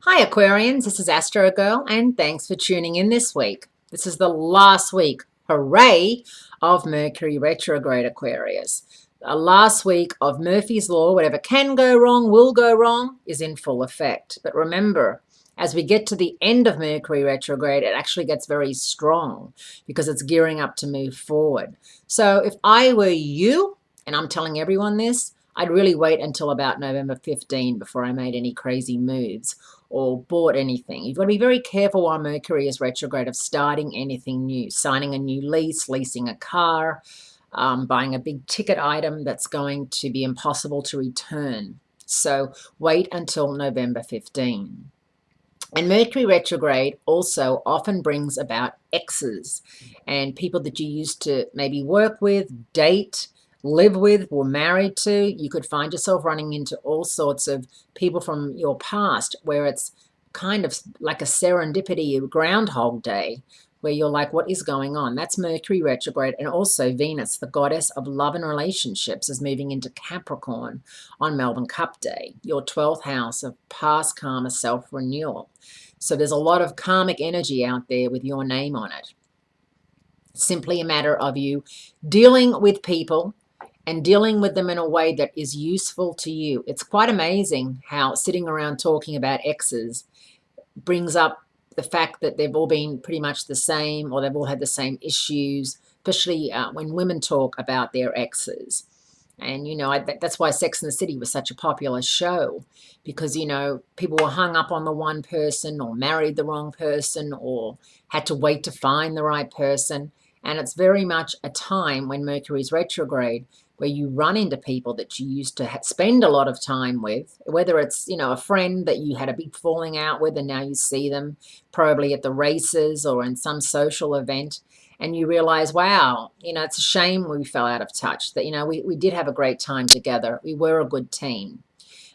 Hi Aquarians, this is Astrogirl and thanks for tuning in this week. This is the last week, hooray, of Mercury retrograde Aquarius. The last week of Murphy's Law, whatever can go wrong, will go wrong, is in full effect. But remember, as we get to the end of Mercury retrograde, it actually gets very strong because it's gearing up to move forward. So if I were you, and I'm telling everyone this, I'd really wait until about November 15 before I made any crazy moves or bought anything. You've got to be very careful while Mercury is retrograde of starting anything new, signing a new lease, leasing a car, buying a big ticket item that's going to be impossible to return. So wait until November 15. And Mercury retrograde also often brings about exes and people that you used to maybe work with, date, live with, were married to. You could find yourself running into all sorts of people from your past where it's kind of like a serendipity, Groundhog Day, where you're like, what is going on? That's Mercury retrograde. And also Venus, the goddess of love and relationships, is moving into Capricorn on Melbourne Cup Day, your 12th house of past karma self-renewal. So there's a lot of karmic energy out there with your name on it. Simply a matter of you dealing with people and dealing with them in a way that is useful to you. It's quite amazing how sitting around talking about exes brings up the fact that they've all been pretty much the same or they've all had the same issues, especially when women talk about their exes. And, that's why Sex and the City was such a popular show because, people were hung up on the one person or married the wrong person or had to wait to find the right person. And it's very much a time when Mercury's retrograde where you run into people that you used to spend a lot of time with, whether it's, a friend that you had a big falling out with and now you see them probably at the races or in some social event. And you realize, wow, it's a shame we fell out of touch, that, we did have a great time together. We were a good team.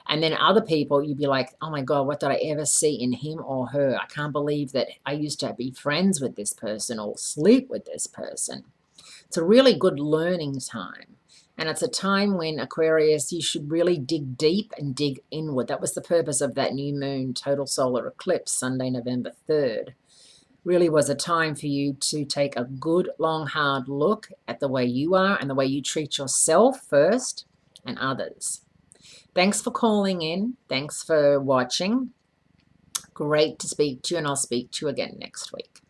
And then other people, you'd be like, oh my God, what did I ever see in him or her? I can't believe that I used to be friends with this person or sleep with this person. It's a really good learning time. And it's a time when, Aquarius, you should really dig deep and dig inward. That was the purpose of that new moon total solar eclipse, Sunday, November 3rd. Really was a time for you to take a good, long, hard look at the way you are and the way you treat yourself first and others. Thanks for calling in. Thanks for watching. Great to speak to you, and I'll speak to you again next week.